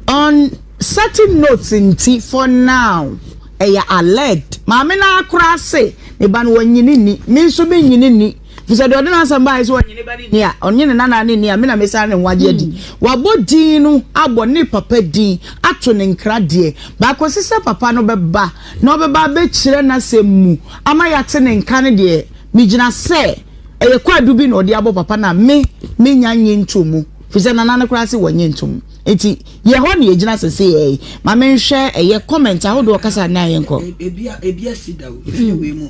on certain notes inti for now eya alleged maame na akura say ne ba no wanyini ni me so be nyini ni fisa de ordinance amba is wanyini ba ni a onyine nana ni a me na me sa ne waje di wabodin no abo ne papa din ato ne nkra de ba kwosise papa no beba na obeba be kire na semu ama yate ne nka ne de me gina say eye kwadu bi na odi abo papa na me nyanye ntomu fisa nana na kura say wanye ntomu eti ye ho ne egina sese ma me nhwe eye comment a hodo kasa na ye nko ebia sida o efi we mu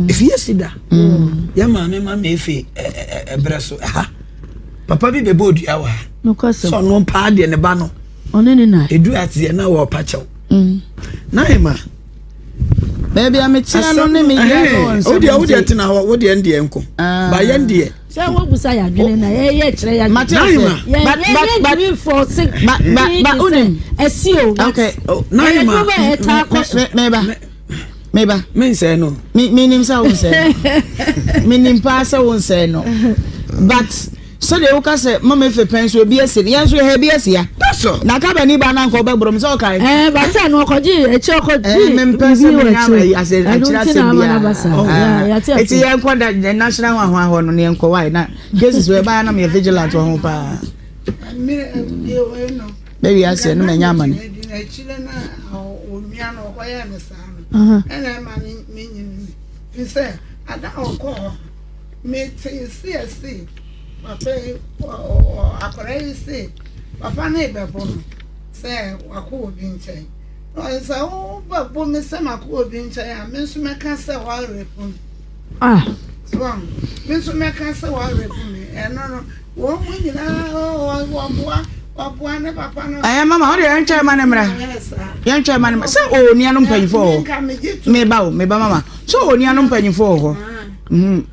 efi sida ya ma me efi ebreso ha papa bi bebo odua wa no kwase so no pa de ne ba no onene na edu ati na wo pa chew na e ma baby ametia no ne me ye no o de ati na ho wo de ndie nko ba ye ndie say wo busa ya dwene na ye kire ya but for sick but unim esio okay naima meba men say no me nim say won say me nim pa say won say no but so de woka say mama fe penso obi ese yan so he bi ese ya na ka ba ni ba na nko ba brom so kai ba say no okoji echi okoji me penso me na as a chira se bia eti yan ko da national one ho no ne nko why na cases we ba na me vigilant ho pa me no baby I say no me nya mane chile na onua no ko ya ne sa ena ma ni nyin fi say ada ko me see papa akọrẹ say papa na ibebo no say wako obi nchen no say o babo me say mako obi nchen a me nso meka say wa repun so me nso meka say wa repun no wo mu nyina wa ne papa no mama o de enche ma ne mra enche ma ne say o ni anu mpanyifo me ba mama so o ni anu mpanyifo ho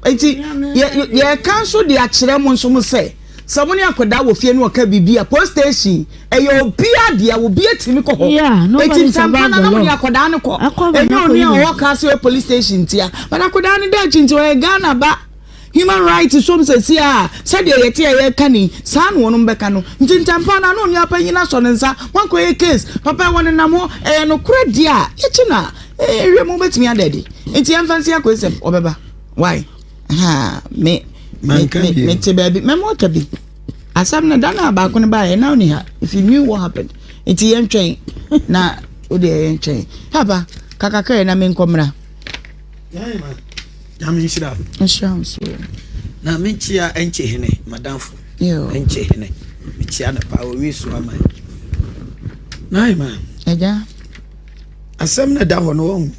eti ye cancel the akire mo nso mo say someone akoda wo fie no ka bibia post station eyo obia de wo bia timi ko ho eti tampa na mo akoda ne ko enyo ni o ka se police station tia but akoda ne da chinti o Ghana ba human rights so say said ye tie ye kani sa no no mbeka no nti tampa na no ni apanyina so ne nsa wan ko ye case papa won na mo no kura dia ye china ewe mo betimi adede enti emfansi akwese obeba why me te baby me mo ka bi asam na dana ba ko ne ba e na oni ha if you knew what happened enti yen twen na o de yen twen haba kakaka na me nkomra ya me shira insurance na me chia enche hene madamfo yo enche hene me chia na pa o wisu ama nai ma eja asam na da ho no won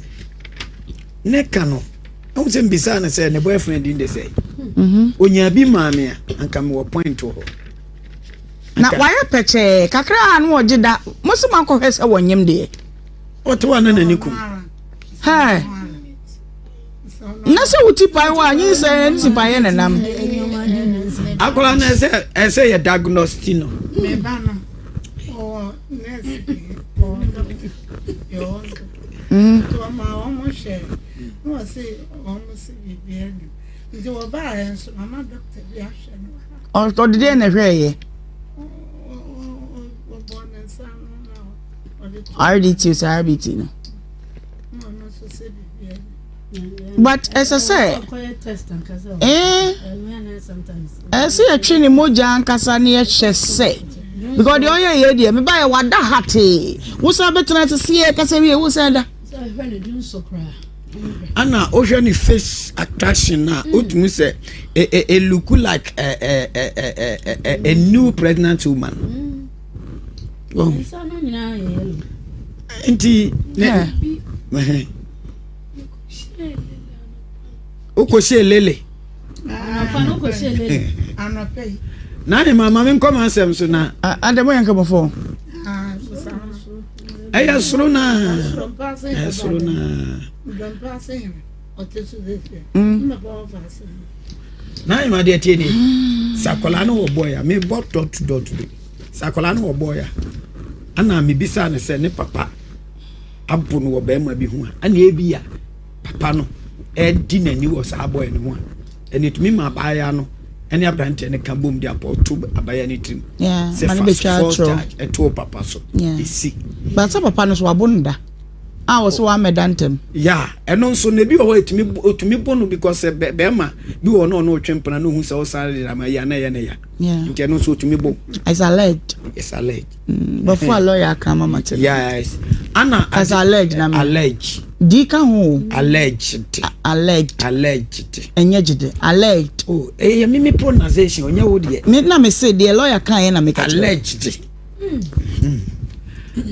ne kano I say mbisa na say ne boyfriend in dey say onya bi maame a anka me wo point ho na why peche kakra anu ogida mosuma ko hese wonyem de oto wa na niku ha na se uti pai wa nyi se nti pai na nam akola na say ya diagnostic no me ba no o nurse yo to ma o mo she no say almost be nti wo ba enso mama doctor bi ahwe no o de na hwe ye o born and son no RDT so RBT no but as I say see a training moja ankasa na ye hye se because the oye ye dey me buy wada hate wo say betena to see e kase wie wo say da so when you do so cry Anna ocean face attraction na otumu say it look like a new pregnant woman. Oh. Enti yeah. Oko she lele. Na ni mama men come ansem so na. And dem yanka before. Aya sro na. Na ima de tie ni. Sakola no wo boy ya me bot dot Sakola no wo boy ya. Ana me bisa ne se ne papa abu no wo be ma bi hu ana e bi ya papa no e di nani wo sa boy ne ho ene tumi ma baaya no ene abrante ne kan bom di apoto abaya ne trim yeah man be twa tro e to papa so isi but sa papa no so abunda wo so wa medantem yeah eno nso ne bi wo etumi bonu because be ma bi wo no twempena no hu se wo sa de ma ya na ya nke eno nso etumi bo is alleged before a lawyer come mama tell yes ana as alleged na me alleged dika ho alleged enyejide alleged oh me pronunciation onye wo de me na me say the lawyer kan na me ka alleged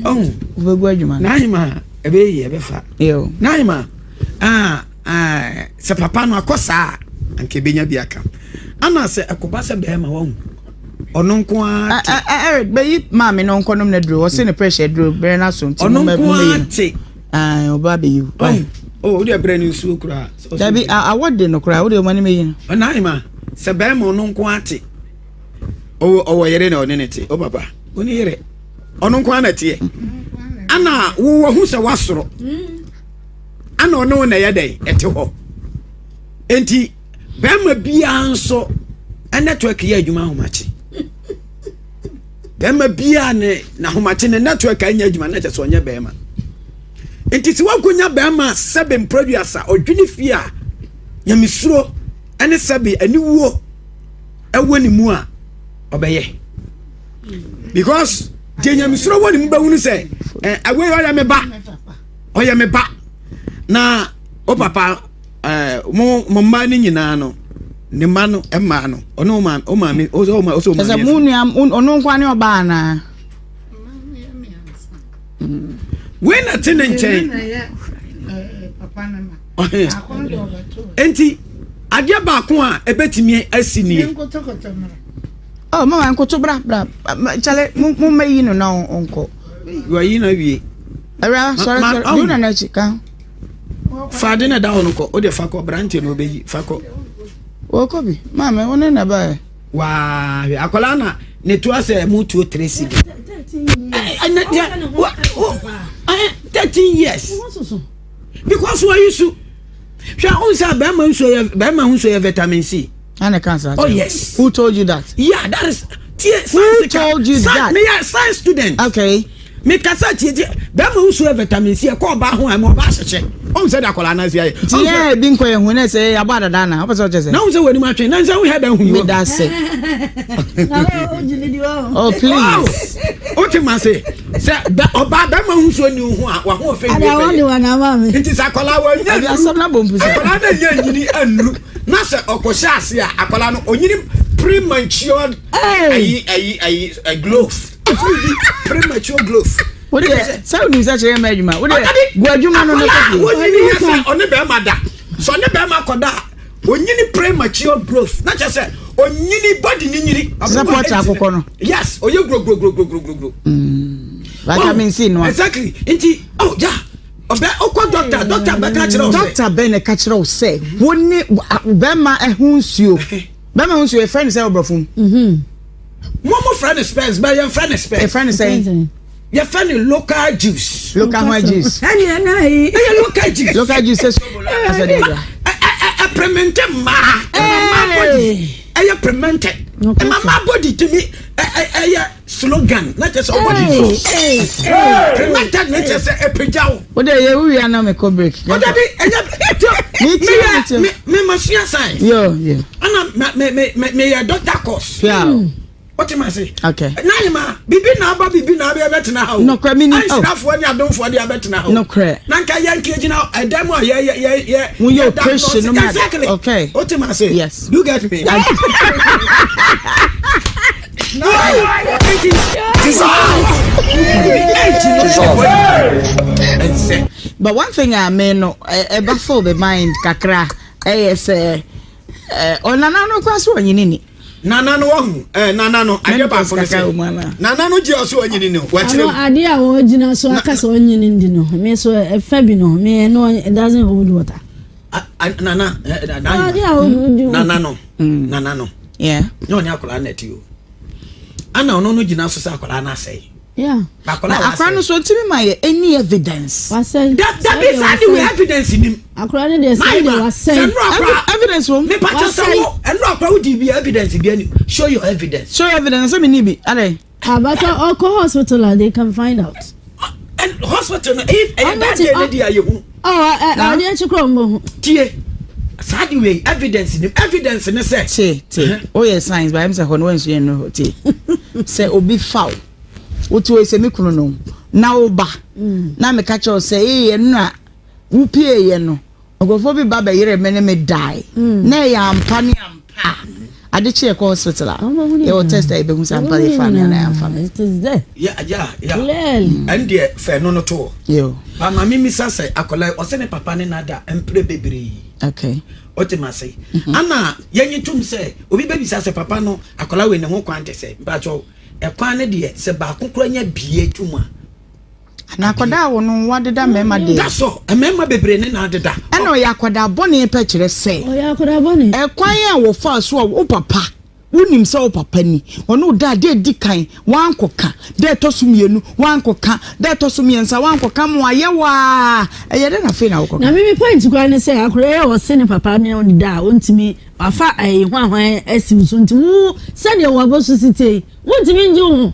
oh ubegu adwuma na hima ebe ye be fa yo na hima se papa no akosa anke benya bi aka ana se akoba se be ma wo ono nko a be mama no nko nom na duro wo se ne pressure duro be na so nti ono nko ate oba be you oh de bre ni su kura dabi awode no kura wo de mani me yin na hima se be ma ono nko ate o yere na onenete o baba oni yere ono nko anate ana wo hu se wasoro ana ono na yedai ete ho enti be ma bia nso network ya adwuma homachi be ma bia ne na homachi ne network anya adwuma na cheso onye be ma enti ti wagonya be ma seven producer odwini fia nyamisuro ene sebe ani wuo ewoni mu a obeye because je nyamisuro woni mu ba hunu se awe oya me ba na o papa mo ma ni nyina no ne ma no ema no ono ma o ma mi o ma esa munu ono nkwa ne oba na when attendant chain papa na ma enti adia ba ko a ebetimi asini oh mama nkoto bra chale mu meyi no na onko you are na wie ara sorry you na na chika fade na da onko o de fako branche no beyi fako Okobi, mama, one na ba. Wa, akola na ne to ase mu 2 3 13 years. Because why you so? Sha on say be ma hu so vitamin C. And cancer. Oh yes. Who told you that? Yeah, that is who told you that? Me a science student. Okay. Me kasa tie be ma hu so vitamin C ko ba ho am ba hyeche. On say that akola na sia. Yeah, bin ko ye hu na say abada da na. What say? Now say wani ma twen. Na say we head hu. Me that say. Oh please. Oti ma say oba be ma hu so ni hu a wa ho fe ni. I want one na me. Nti sakola wa nya. Abi asabna bompu say. Akola na nya nyini anu. Na say okosha ase a akola no onyini premature a glove. Premature glove. What is say you say che ma adwuma. What dey go adwuma no no take. Onyini yesa one be ma da. So ne be ma koda. Onyini premature growth. Na che say onyini body ni nyiri. Support akoko no. Yes, oye grow. Vitamin C no. Exactly. Inti yeah. Obe okwa doctor be ka kire o say. Doctor be ne ka kire o say. Woni be ma ehun suo. Be ma ehun suo e friend say obrofum. Momo friend space, be your friend space. A friend say your friend local juice. Local juice. Local juice. Local juice say so bolo asa dey. Premented ma body. Aya premented. Mama body to me slogan. Not just body. Premented not just a pejao. What dey we are now me co break. What me machine sign. Yo. Ana me doctor course. Yeah. What am I say? Okay. Naima, bibi na be better now. No cry me. Oh, for any adon for the better now. No cry. Nanka Yankee now. A demo, yeah. When you're Christian, no exactly. Okay. What am I say? Yes. You get me. But one thing I may know, baffle the mind, kakra, say, Nana no class or you Nana no, Nana, I get back for the Nana no, just so you know. What's your idea? Original, so I cast on you in dinner. Me so a Fabino, me no, it doesn't hold water. Nana, Nana, no. Yeah, no, Yakola to you. I know Gina Sakola say. Yeah, I can't so to me any evidence. I say that is the evidence in him. I cried this evidence won't me and not how would be evidence again. Show your evidence. Show evidence. I mean, but all hospital they can find out. And hospital if that lady are you. I didn't you crumble. Sadly way evidence in a set. Oh yes, science by himself on Wednesday and no say obi foul. What you say me kuno na oba na me catch you say eh no wo pie ye no ogofo bi baba yere me me die na ya ampa ne ampa ade che ko hospital a e o test e be hu sampa e fa na ampa it is there yeah and the fe no to yo ba mama mi say akola o se ne papa ne nada empre bebre okay otima say ana yenyi tum say obi baby say papa no akola we ne ho kwante say ba cho e kwan ne de se ba kokora nya bie twuma na akoda wo no wadeda mema de da so mema bebre ne na adeda e no ya akoda boni pe kire se o ya akoda boni e kwan ya wo fa so wo papa unim se wo papa ni ono da de di kan wankoka de tosumienu wankoka de tosumiensa wankoka mo ayewa eye de na fe na wokoka na me point kwa ne se akora wo se ne papa ne on da ontimi afa hwan asiw so ntimu se de wo abosu site wontimi nje ho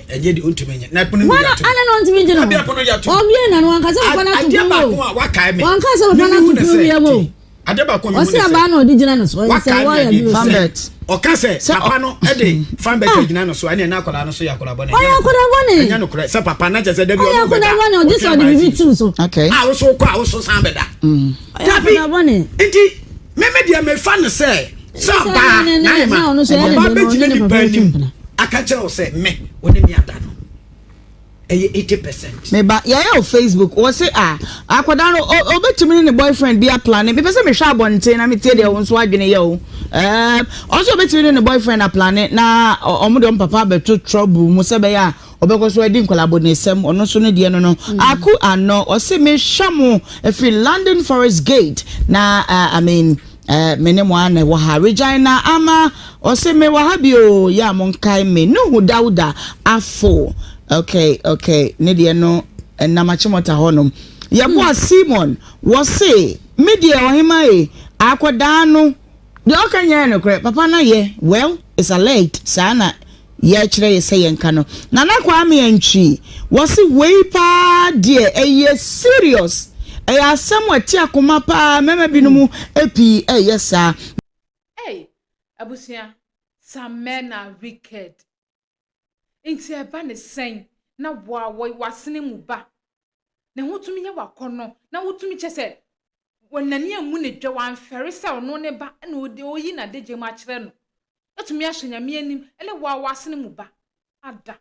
eje di ontimi nya na pono mi ya to ana no ontimi nje no obie na no wankasa papa na to ko wa kai me wankasa papa na to ya mo adeba ko mi o se aba na odijina no so se wo ya bi Fambet o ka se papa no e de Fambet odijina no so ane na akola no so ya akola bone o ya akola bone anya no kore se papa na je se da bi o ya akola bone o dis o de bi tu so okay a wo so ko a wo so san beda akola bone enti me dia me fa no se ba na ma ba be jine ni ba ni aka kire o se me woni mi ada no 80%. Me ba ya o Facebook o say akoda no obetumi ne boyfriend be a plan me pese me hwa abonte na me tie de won so adwene ye o also obetumi ne boyfriend a plan na omude papa beto trouble mu se be ya obekoso edi nkolabo ne sem ono so ne de no aku ano o say me hwamo efi London Forest Gate na I mean menemo ana wo ha Regina ama o say me wa ha bio ya monkai me no hu dauda afo. Okay. Nidia no namachimota honum. Yabwa Simon was say media OHEMAA akoda no de okanya no kre papa na ye well it's a late sana ye kire ye say yenka no na kwa me antwi was way pa de eye serious asem wati akoma pa mema binumu epi yesa hey abusia some men are wicked. Inti eba ne sen na wa wasene mu ba na hotumi ye wakono na hotumi chese wonani amu ne dwa wan fere se ono ne ba na oyi na deje ma kire no etumi ahyenyame anim ele wa wasene mu ba ada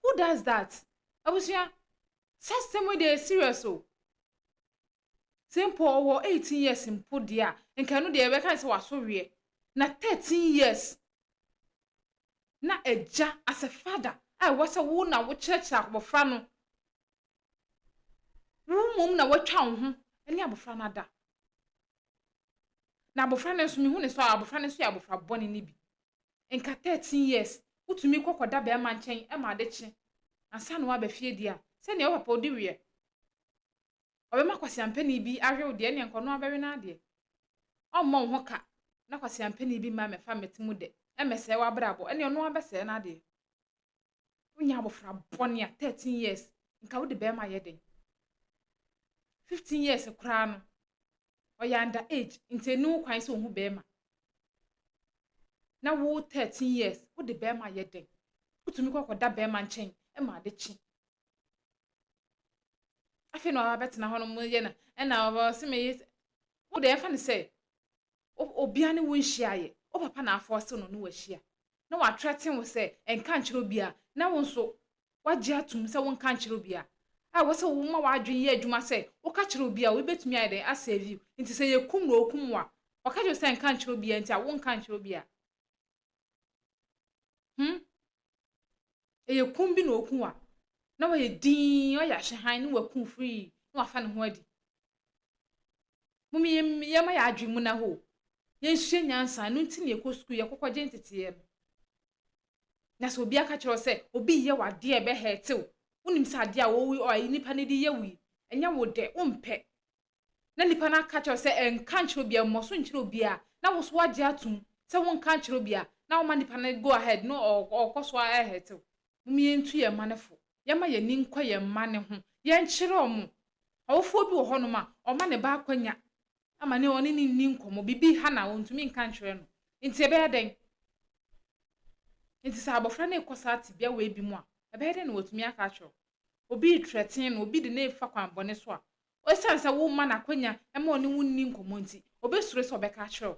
who does that abusia system we dey serious o simple over 18 years simple dia nka no de ebe kan se wasowe na 13 years na eja as a father I was a wo na wo church abofra no mum na watwa wo ho ene abofra na da na abofra na so mi hu ne so abofra na so ya abofra boni ni bi enka 13 years utumi kokoda be ma nchen e ma de chi ansa no abafie dia se ne papa odi wie obe makwasi ampani bi ahwe wo de ne nkono abewe na ade o mo ho ka na kwasi ampani bi ma me fa metimu de emese wa brabo ene ono abese na de unya abofra boni a 13 years nka wo de be ma ye den 15 years kra no o ya under age intenu kwan se ohu be ma na wo 13 years wo de be ma yeden utumi kokoda be ma nchen e ma de chi afi no abetena ho no mo ye na obo se me wo de fa ne say obia ne wo nhia ye o papa na afọ se no no wa hia na wa threaten wo say enka nchiro bia na wo nso wagye atum se wo nka nchiro bia a wo se wo ma wadwen ye adwuma se wo ka chiro bia wo betumi ayede a save you nti se ye kum no okum wa o ka je se nka nchiro bia nti a wo nka nchiro bia ye kum bi no okum wa na wa ye din o ya hyehan ne wa kum free na wa fa ne ho adi mumi ye ma ya adwen mu na ho ye hye nyansa no nti ne ekọ school ye kokọje ntete na so obi aka kyerɛ sɛ obi ye wade e be hetew wonim sɛ ade a wo wi nipa ne di ye wi enya wo de wompɛ na nipa na aka kyerɛ sɛ enka nkyerɛ obi a mmoso nkyerɛ obi a na wo so wagye atum sɛ wo nka nkyerɛ obi a na wo ma nipa ne go ahead no ɔkɔ so a hetew mumi ye ntu ye manefo ye ma ye ni nkɔ ye mane ho ye nkyerɛ omo awofo bi wo hɔ no ma ɔma ne ba akwanya ama ne oni ni nkomo bibi ha na wontumi nka nkyerɛ no nti ebe yɛden nti sa abofra na ekosa atibia we bi mu a ebe yɛden na wotumi aka kyerɛ obi threaten no obi de na efa kwan bɔne so a o sansa wo ma na kwanya ema oni wunni nkomo nti obesure so obeka kyerɛ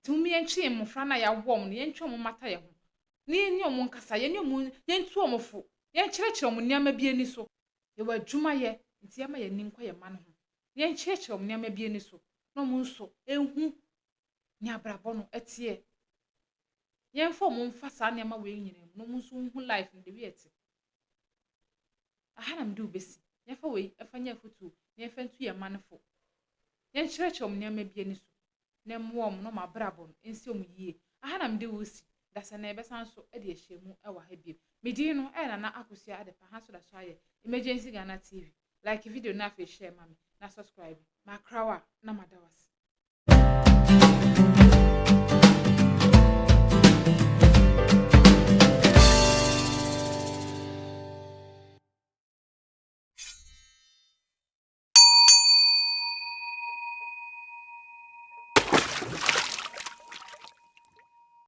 tumi yɛntwe mmofra na yɛawɔ no yɛntwe mo mata yɛ ho ne yɛni omo nkasa yɛni omo yɛntu omo fo yɛnkyerɛkyerɛ omo nneɛma bi ani so yɛwɔ adwuma yɛ nti yɛma yɛni nkɔ yɛ ma no ho yɛnkyerɛkyerɛ omo nneɛma bi ani so na omo nso ehu ne abrabɔ no etie yɛmfa omo mfa saa nneɛma we nyina mu na omo nso hu life no de wi ete aha na mde ubesi yɛfa we efanya foto yɛfa ntu yɛ ma no fo yɛnkyerɛkyerɛ omo nneɛma bi ani so na mmoa omo no ma abrabɔ no ensi omo yie aha na mde wo si da sɛ na ɛbɛsan so de ahyɛmu ɛwɔ ha bi medin no na akosua ade pa ha so da so ayɛ emergency Ghana TV like video na afa share ma me na subscribe ma krawa na madawasi